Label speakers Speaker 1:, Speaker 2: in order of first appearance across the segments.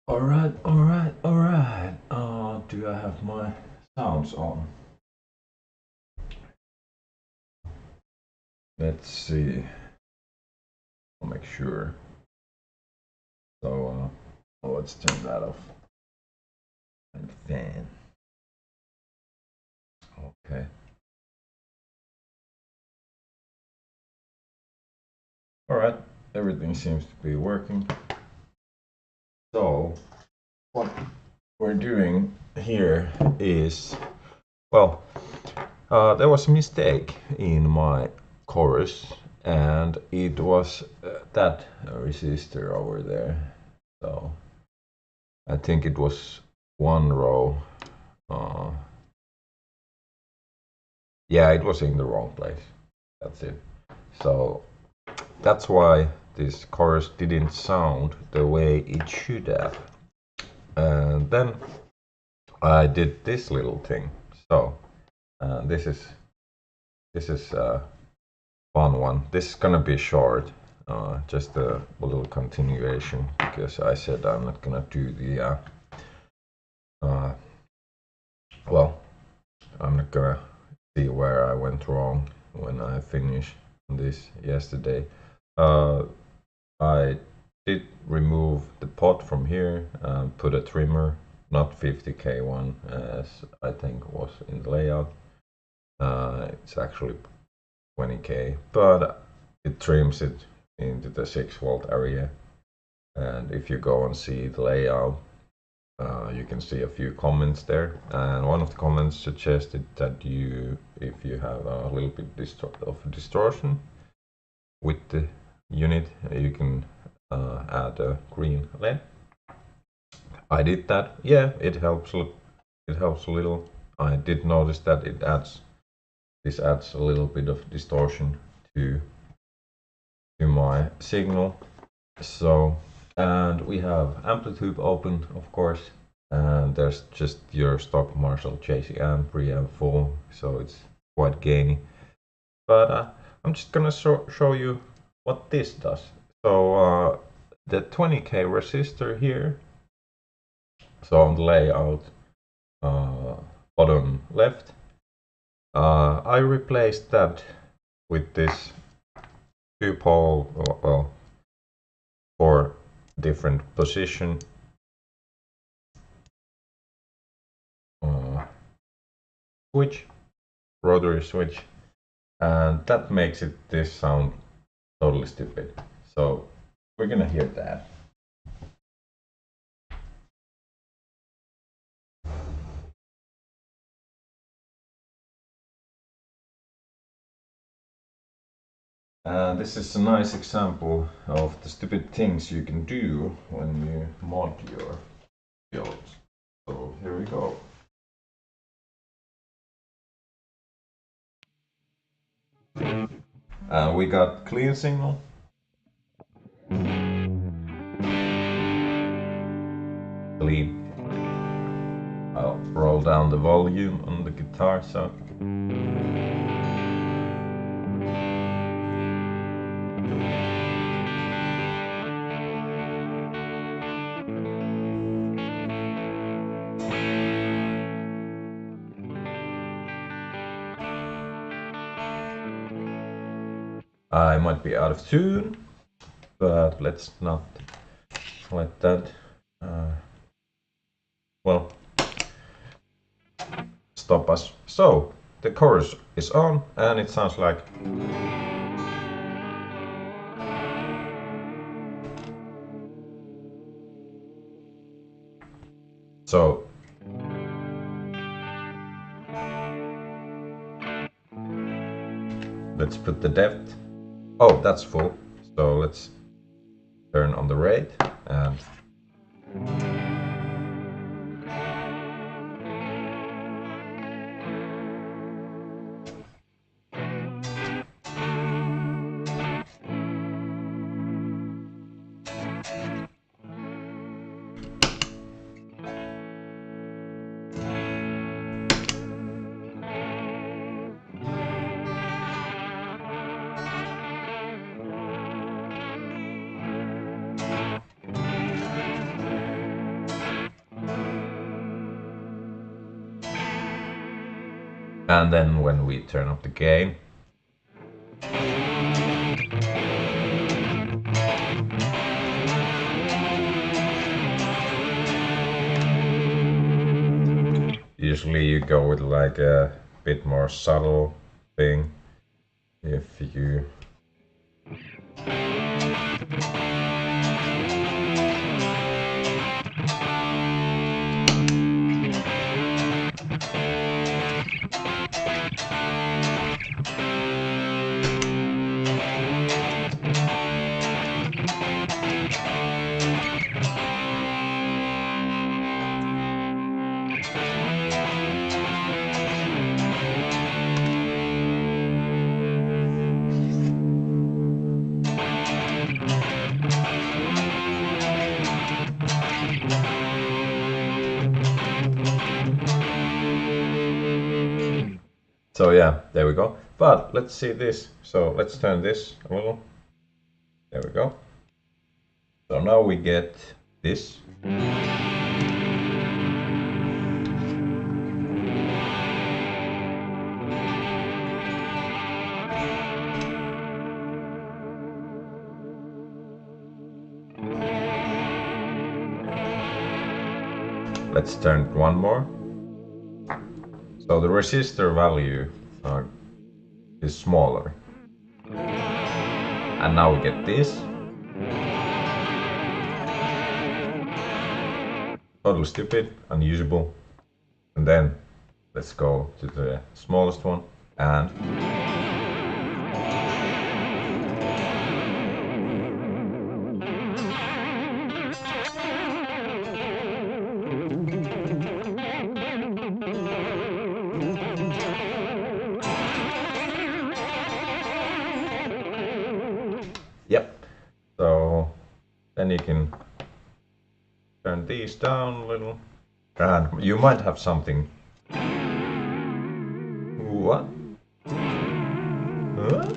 Speaker 1: Alright, alright, alright. Do I have my sounds on? Let's see. I'll make sure. So, let's turn that off. And fan. Okay. Alright, everything seems to be working. So, what we're doing here is, well, there was a mistake in my chorus, and it was that resistor over there. So I think it was one row. Yeah, it was in the wrong place. That's it. So that's why this chorus didn't sound the way it should have. And then I did this little thing. So this is a fun one. This is gonna be short, just a little continuation, because I said I'm not gonna do the well, I'm not gonna see where I went wrong when I finished this yesterday. I did remove the pot from here and put a trimmer, not 50k one as I think was in the layout. It's actually 20k, but it trims it into the 6-volt area. And if you go and see the layout, you can see a few comments there, and one of the comments suggested that if you have a little bit of distortion with the unit, you can add a green LED. I did that. Yeah, it helps. It helps a little. I did notice that this adds a little bit of distortion to my signal. So, and we have amplitube open, of course, and there's just your stock Marshall JC amp, preamp full, so it's quite gainy. But I'm just gonna show you what this does. So the 20k resistor here, so on the layout bottom left, I replaced that with this 2-pole, well, 4 different position switch, rotary switch, and that makes this sound totally stupid. So we're gonna hear that. And this is a nice example of the stupid things you can do when you mod your builds. So here we go. We got clean signal. Clean. I'll roll down the volume on the guitar so. I might be out of tune, but let's not let that well stop us. So the chorus is on and it sounds like so. Let's put the depth. Oh, that's full. So let's turn on the rate and And then when we turn up the gain, usually you go with like a bit more subtle thing. If you so yeah, there we go. But let's see this. So let's turn this a little. There we go. So now we get this. Let's turn it one more. So the resistor value is smaller. And now we get this. Totally stupid, unusable. And then let's go to the smallest one and yep. So then you can turn these down a little, and you might have something. What? Huh?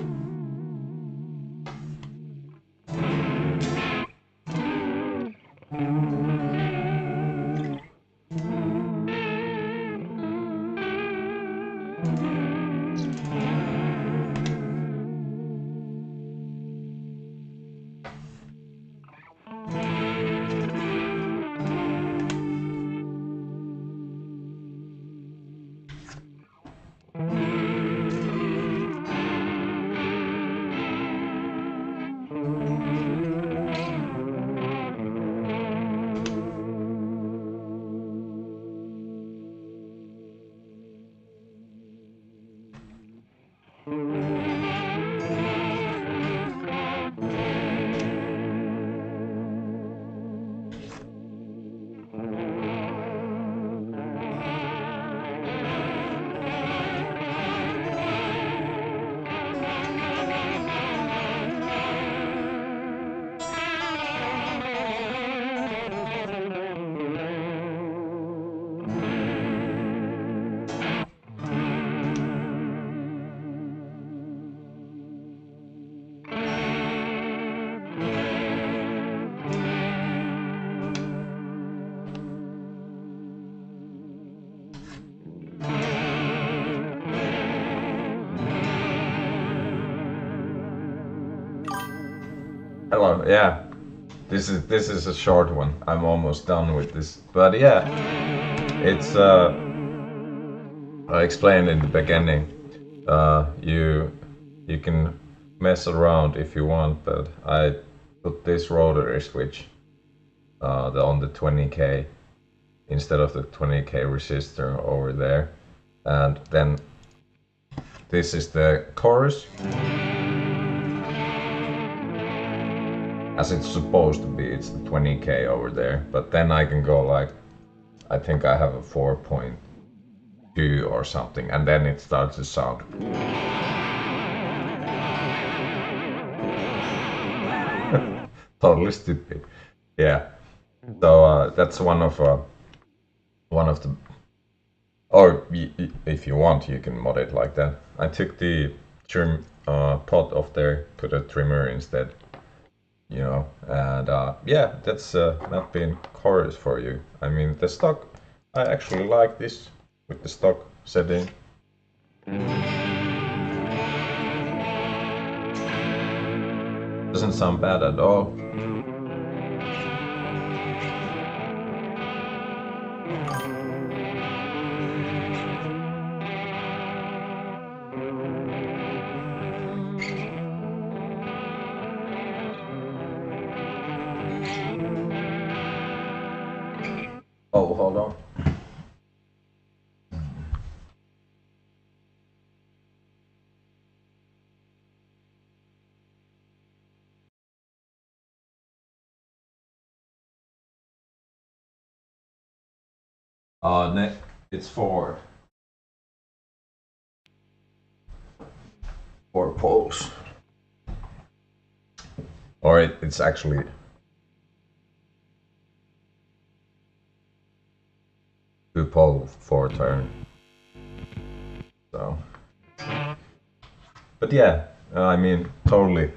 Speaker 1: Hello, yeah. This is a short one. I'm almost done with this. But yeah, it's I explained in the beginning. You can mess around if you want, but I put this rotary switch on the 20k instead of the 20k resistor over there, and then this is the chorus. As it's supposed to be, it's the 20k over there, but then I can go like, I think I have a 4.2 or something, and then it starts to sound. Totally stupid. Yeah. So that's one of the, or if you want, you can mod it like that. I took the trim pot off there, put a trimmer instead. You know, and yeah, that's not been chorus for you. I mean, the stock, I actually like this with the stock setting. Doesn't sound bad at all. Oh, hold on. It's four poles. Or it's actually two pole, four turn. So, but yeah, I mean, totally.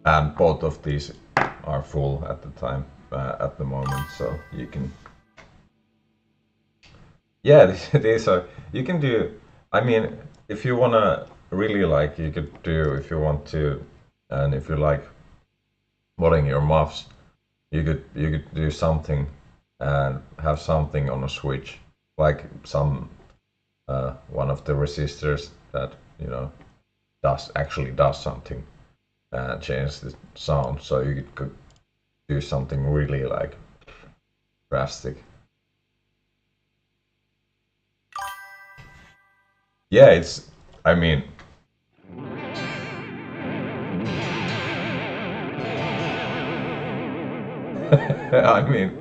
Speaker 1: And both of these are full at the time, at the moment, so you can. Yeah, these are. You can do. I mean, if you wanna really like, you could do if you want to, and if you like modding your muffs, you could do something and have something on a switch, like some one of the resistors that actually does something and change the sound, so you could do something really like drastic. Yeah, it's. I mean. I mean.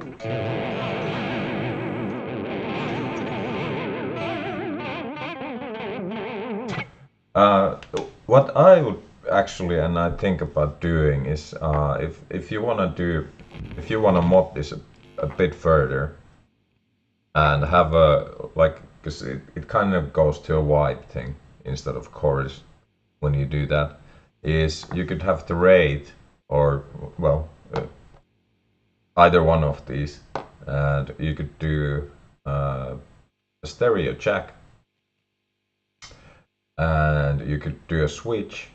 Speaker 1: What I would actually, and I think about doing is, if you wanna mod this a bit further, and have a like, because it kind of goes to a wide thing instead of chorus. When you do that, is you could have the rate, or well, either one of these, and you could do a stereo jack, and you could do a switch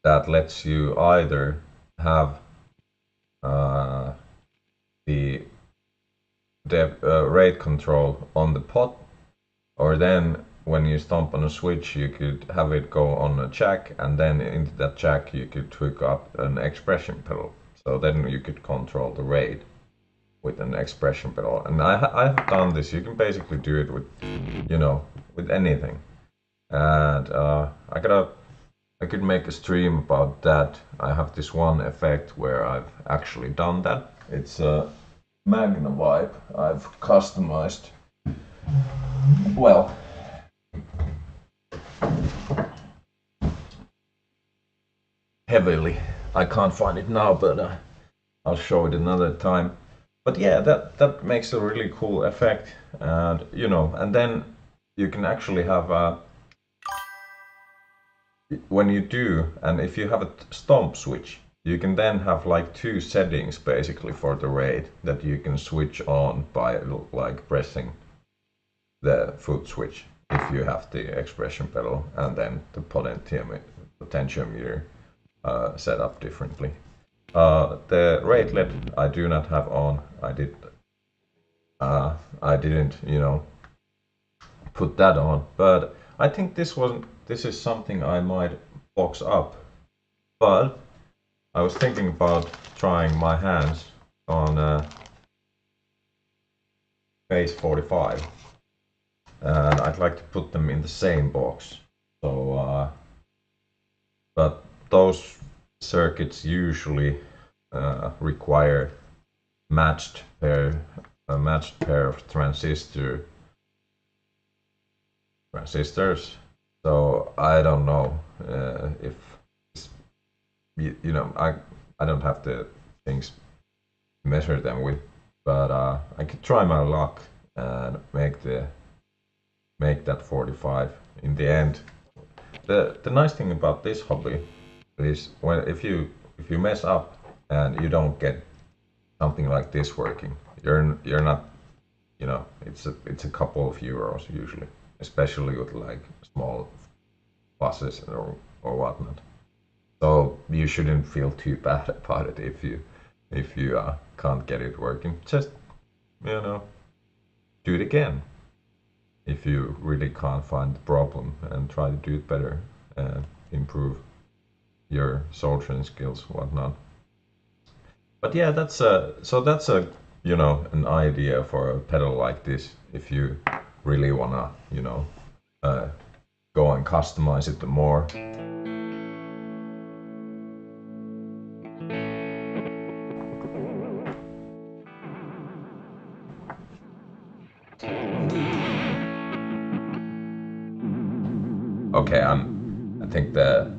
Speaker 1: that lets you either have the rate control on the pot, or then when you stomp on a switch you could have it go on a jack, and then into that jack you could hook up an expression pedal, so then you could control the rate with an expression pedal. And I've done this. You can basically do it with with anything, and I could make a stream about that. I have this one effect where I've actually done that. It's a Magna vibe I've customized. Well, heavily. I can't find it now, but I'll show it another time. But yeah, that makes a really cool effect, and and then you can actually have when you do, and if you have a stomp switch, you can then have like two settings basically for the rate that you can switch on by like pressing the foot switch if you have the expression pedal, and then the potentiometer set up differently. The rate LED I do not have on. I didn't put that on, but I think this is something I might box up. But I was thinking about trying my hands on base 45, and I'd like to put them in the same box. So, but those circuits usually require a matched pair of transistors. So I don't know if I don't have the things to measure them with, but I could try my luck and make that 45 in the end. The nice thing about this hobby is if you mess up and you don't get something like this working, you're not, you know, it's a couple of euros usually, especially with like small buses or whatnot. So you shouldn't feel too bad about it if you can't get it working. Just, you know, do it again if you really can't find the problem, and try to do it better and improve your soldering skills, whatnot. But yeah, that's a you know, an idea for a pedal like this if you really wanna, you know, go and customize it more. Okay, I think the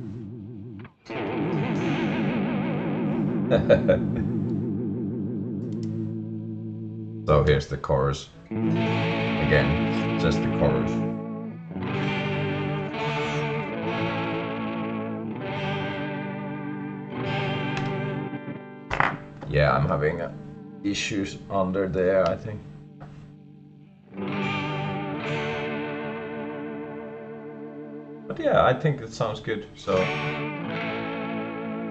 Speaker 1: so here's the chorus. Again, just the chorus. Yeah, I'm having issues under there, I think. But yeah, I think it sounds good. So,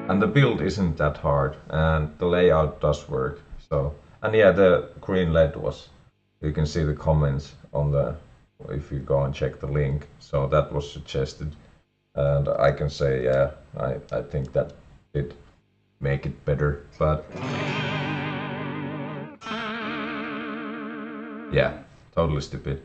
Speaker 1: and the build isn't that hard, and the layout does work. So, and yeah, the green LED was, you can see the comments on the, if you go and check the link. So that was suggested, and I can say, yeah, I think that did make it better. But yeah, totally stupid.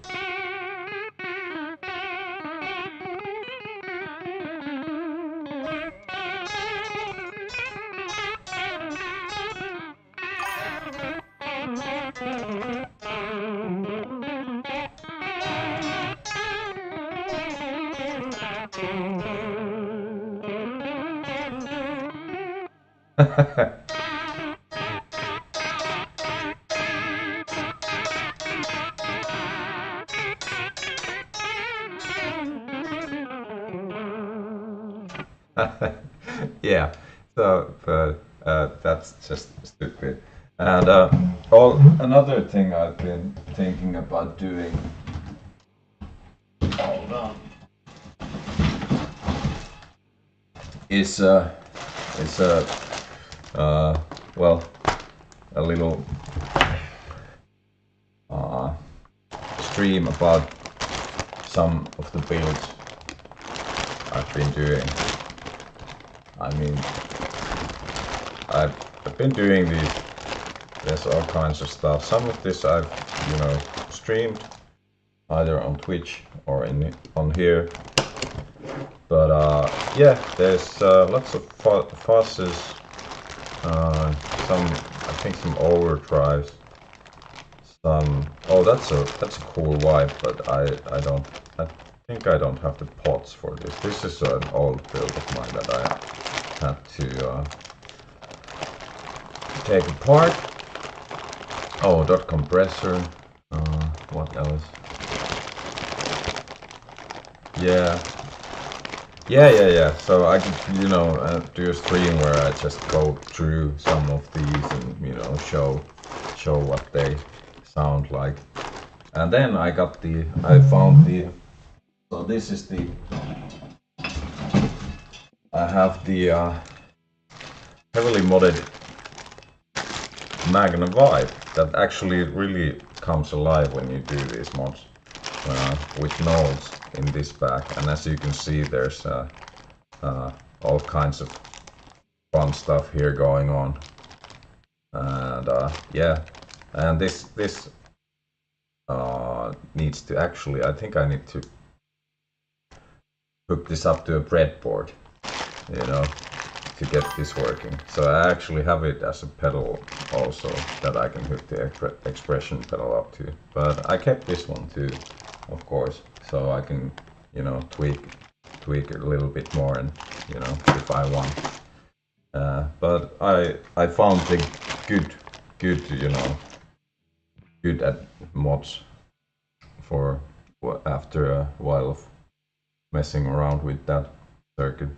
Speaker 1: Yeah, so that's just stupid. And another thing I've been thinking about doing. Hold on. Is well, a little stream about some of the builds I've been doing. I mean, I've been doing these. There's all kinds of stuff. Some of this I've, you know, streamed either on Twitch or on here. But yeah, there's lots of fuzzes. Some, I think, some overdrives. Some. Oh, that's a cool vibe, but I think I don't have the pots for this. This is an old build of mine that I had to take apart. Oh, dot compressor. What else? Yeah. So I could, you know, do a stream where I just go through some of these and, you know, show what they sound like. And then I found the. So this is the. I have the heavily modded Magna Vibe that actually really comes alive when you do these mods with nodes in this back. And as you can see, there's all kinds of fun stuff here going on. And yeah, and this needs to actually, I think I need to hook this up to a breadboard, you know, to get this working. So I actually have it as a pedal also that I can hook the expression pedal up to. But I kept this one too, of course, so I can, you know, tweak it a little bit more, and, you know, if I want. But I found the good good at mods for after a while of messing around with that circuit.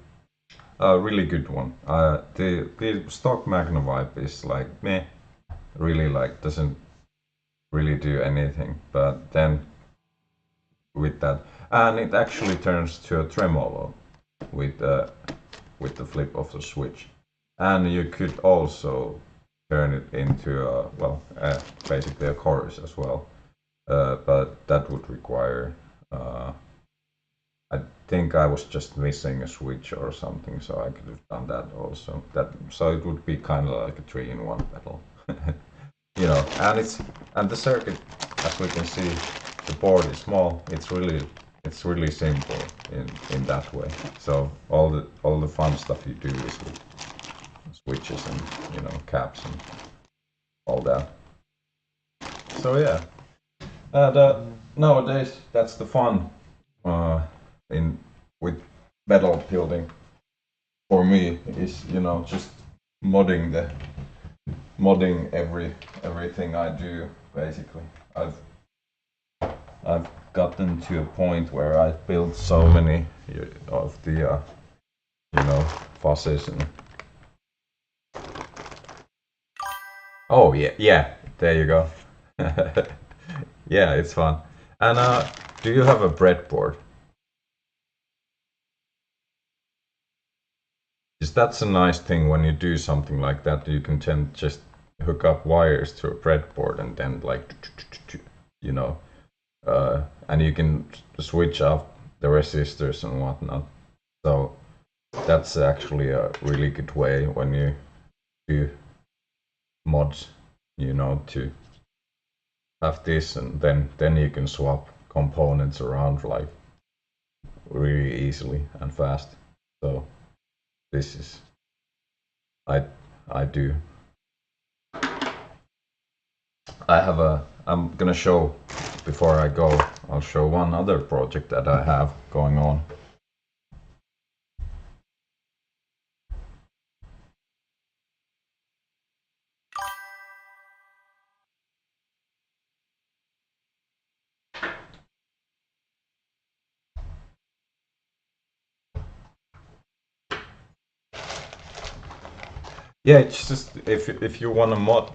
Speaker 1: A really good one. The stock Magna Vibe is like meh, really like doesn't really do anything. But then with that, and it actually turns to a tremolo with the flip of the switch, and you could also turn it into basically a chorus as well. But that would require. I think I was just missing a switch or something, so I could have done that also. So it would be kind of like a 3-in-1 pedal, And the circuit, as we can see, the board is small. It's really simple in that way. So all the fun stuff you do is with switches and caps and all that. So yeah, and nowadays that's the fun in with metal building for me is just modding everything I do basically. I've gotten to a point where I've built so many of the fuzzes and oh yeah there you go. Yeah, it's fun. And do you have a breadboard? Because that's a nice thing when you do something like that. You can tend just hook up wires to a breadboard and then like and you can switch up the resistors and whatnot. So that's actually a really good way when you do mods, to have this, and then you can swap components around like really easily and fast. So this is I do. I'm gonna show, before I go, I'll show one other project that I have going on. Yeah, it's just if you want to mod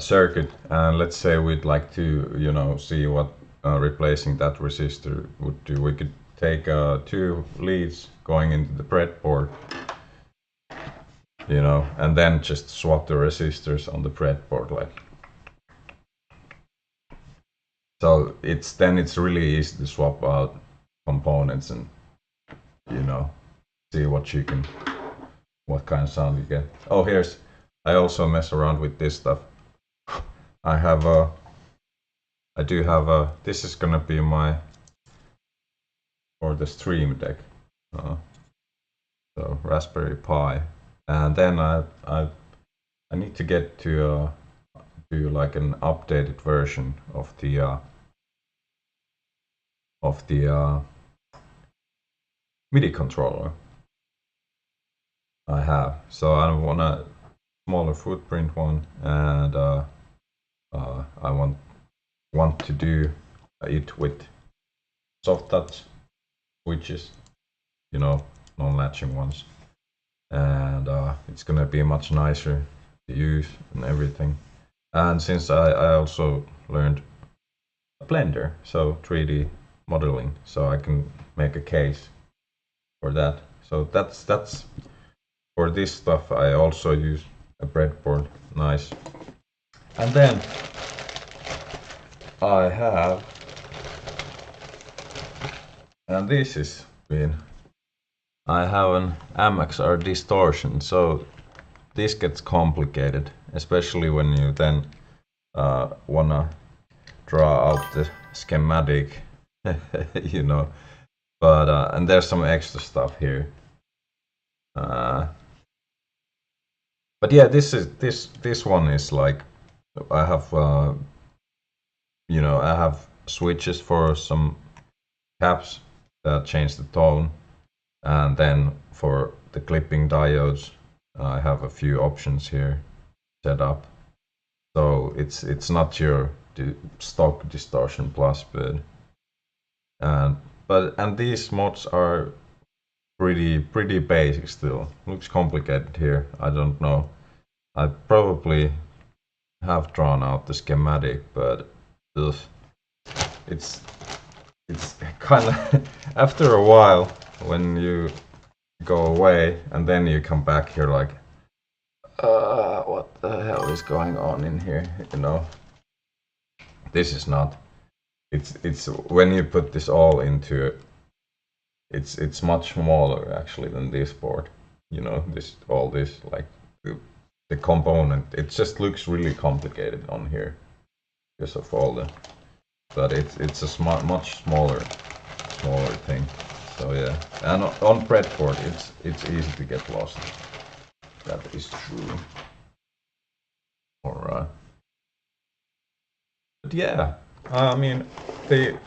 Speaker 1: circuit, and let's say we'd like to see what replacing that resistor would do, we could take 2 leads going into the breadboard, and then just swap the resistors on the breadboard, like. So it's really easy to swap out components and see what kind of sound you get. Oh, I also mess around with this stuff. I do have this is gonna be for the stream deck. So Raspberry Pi, and then I need to get to do like an updated version of the MIDI controller I have. So I want a smaller footprint one, and I want to do it with soft touch switches, non-latching ones, and it's gonna be much nicer to use and everything. And since I also learned Blender, so 3D modeling, so I can make a case for that. So that's for this stuff. I also use a breadboard, nice. And then I have, and this is I have an MXR distortion, so this gets complicated, especially when you then wanna draw out the schematic, But and there's some extra stuff here. But yeah, this one is like I have I have switches for some caps that change the tone, and then for the clipping diodes. I have a few options here set up, so it's not your stock distortion plus bit, and these mods are pretty basic still. Looks complicated here. I don't know. I probably have drawn out the schematic, but it's kind of after a while when you go away and then you come back here like, what the hell is going on in here? You know, this is not. It's when you put this all into. It's much smaller actually than this board. You know, all this like the component. It just looks really complicated on here because of all the. But it's a much smaller thing. So yeah, and on breadboard it's easy to get lost. That is true. Alright. But yeah, I mean the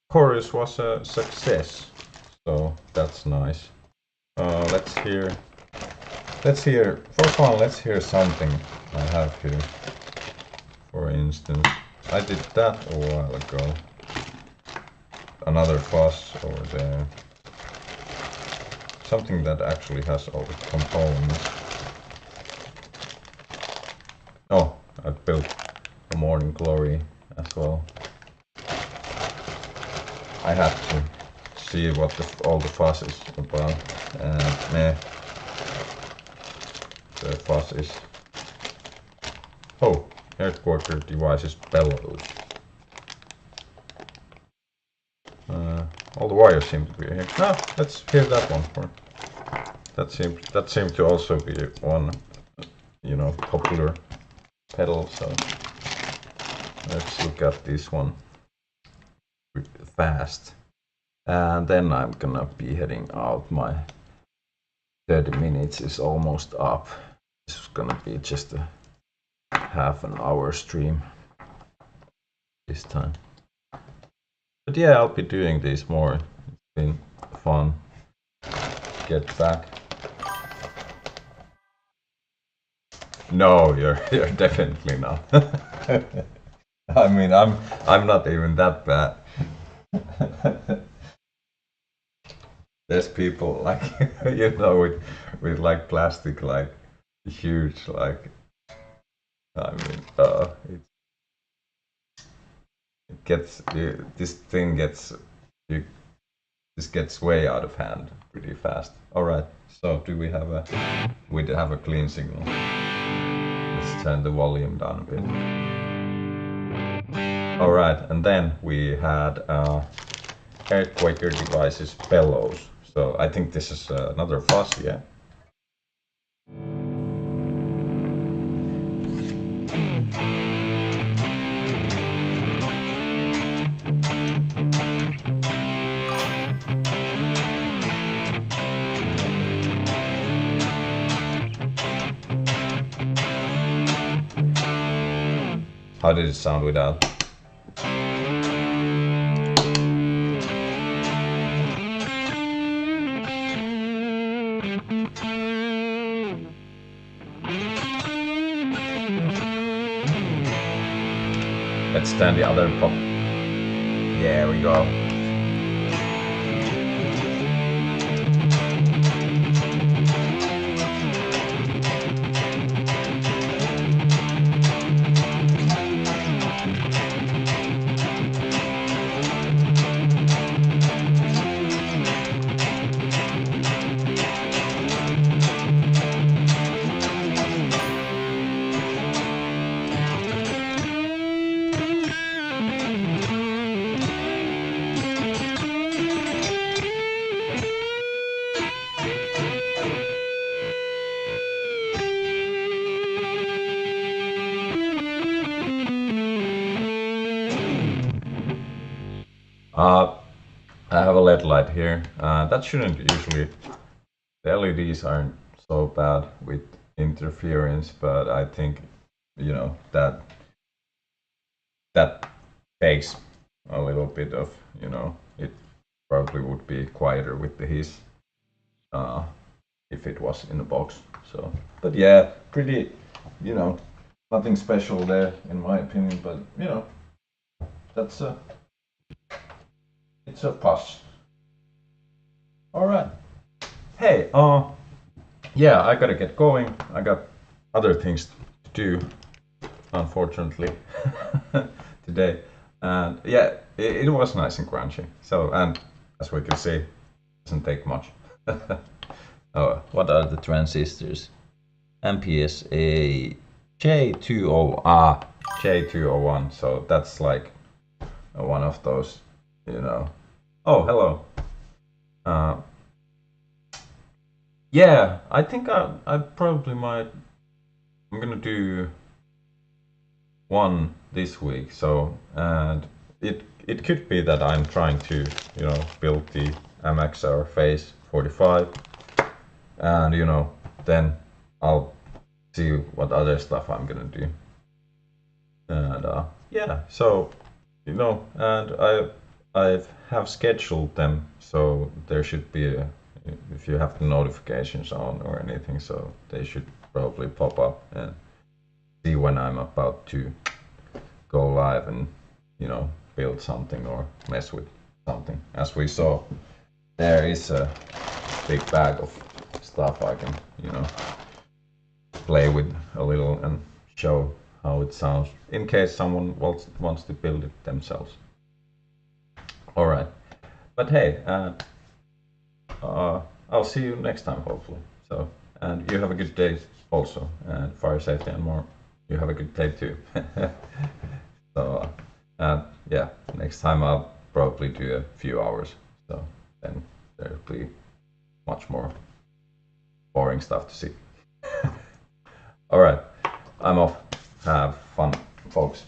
Speaker 1: chorus was a success, so that's nice. Let's hear for fun. Let's hear something I have here. For instance, I did that a while ago. Another fuzz over there. Something that actually has all the components. Oh, I built a Morning Glory as well. I had to see what all the fuzz is about, and the fuzz is. Oh, headquarter devices bellows. All the wires seem to be here. Ah, let's hear that one for. That seemed to also be one, you know, popular pedal. So let's look at this one fast, and then I'm gonna be heading out. My 30 minutes is almost up. This is gonna be just a half an hour stream this time. But yeah, I'll be doing these more. It's been fun to get back. No, you're definitely not. I mean, I'm not even that bad. There's people like you know with like plastic like huge like. I mean, it gets this thing gets this gets way out of hand pretty fast. All right, so do we have a clean signal? Let's turn the volume down a bit. All right, and then we had Earthquaker Devices bellows. So I think this is another fuzz, yeah. How did it sound without? Let's turn the other pop. There we go. I have a LED light here. That shouldn't usually. The LEDs aren't so bad with interference, but I think you know that takes a little bit of it probably would be quieter with the hiss. if it was in a box. So, but yeah, pretty, you know, nothing special there in my opinion, but you know, that's it's a plus. All right. Hey, yeah, I gotta get going. I got other things to do, unfortunately, today. And yeah, it was nice and crunchy. So, and as we can see, it doesn't take much. Oh, what are the transistors? MPSA J20, J201. So that's like one of those, you know. Oh, hello. Uh, yeah, I think I probably might. I'm gonna do one this week. So, and it could be that I'm trying to, you know, build the MXR Phase 45, and you know, then I'll see what other stuff I'm gonna do. And yeah, so you know, and I have scheduled them, so there should be a, if you have the notifications on or anything, so they should probably pop up and see when I'm about to go live and, you know, build something or mess with something. As we saw, there is a big bag of stuff I can, you know, play with a little and show how it sounds in case someone wants to build it themselves. All right, but hey, I'll see you next time hopefully. So, and you have a good day also, and fire safety and more. You have a good day too. So, yeah, next time I'll probably do a few hours. So then there'll be much more boring stuff to see. All right, I'm off. Have fun, folks.